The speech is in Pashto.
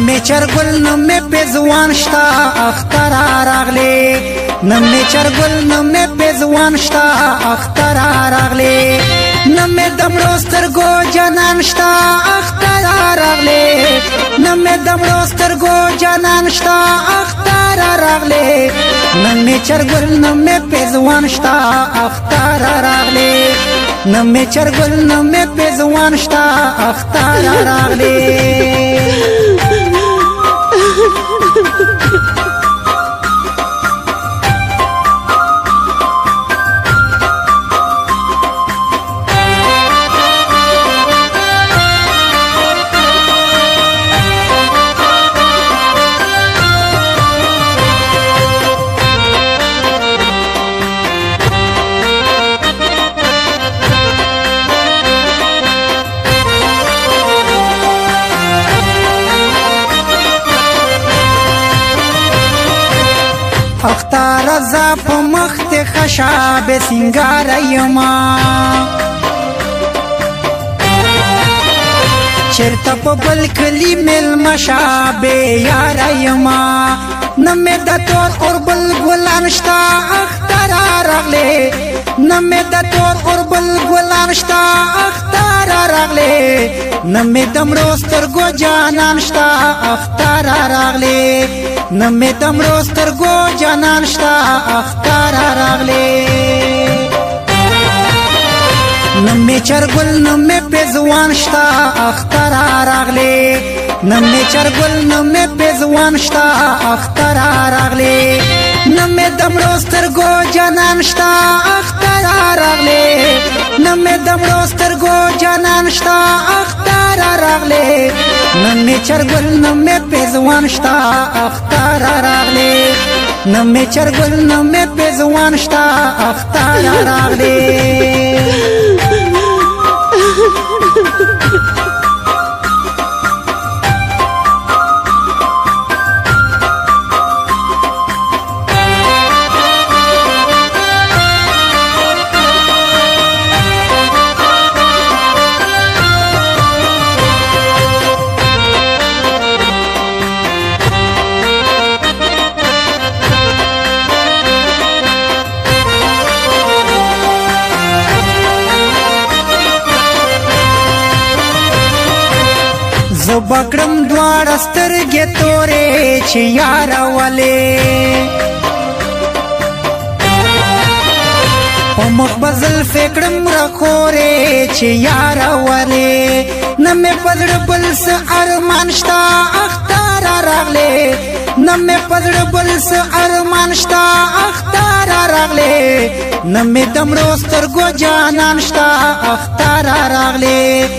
نمې چرګل نمې پېزوان شتا اختر راغلی نمې چرګل نمې پېزوان شتا اختر راغلی نمې دمړو سترګو جانان شتا اختر راغلی نمې دمړو سترګو جانان شتا اختر راغلی نمې چرګل نمې پېزوان شتا اختر راغلی نمې چرګل نمې پېزوان شتا اختر راغلی اختار رضا په مخ ته خشا به سنگار یما چرته په بل کلی مل مشا به یار یما نمې د تور اور بل ګلان شتا اختر راغلی نمې د تور اور بل ګلان شتا اختر راغلی نمې دمړو سترګو جانان شتا اختر راغلی نمې دمړو سترګو جانان شتا اختر راغلی نمې چرګل نمې پېزوان شتا اختر راغلی نمې چرګل نمې پېزوان شتا اختر راغلی نمې دمړو سترګو جانان شتا اختر راغلی نمې دمړو سترګو جانان شتا اختر راغلی نمې چرګل نمې پېزوان شتا اختر راغلی نمې چرګل نمې پېزوان شتا اختر راغلی زبکړم دواړه سترګې تورې چې یار ولې په مخ به زلفې کړم راخورې چې یار ولې نه مې په زړه بل څه ارمان شته اختر راغلی نه مې په زړه بل څه ارمان شته اختر راغلی نه مې دمړو سترګو جانان شته اختر راغلی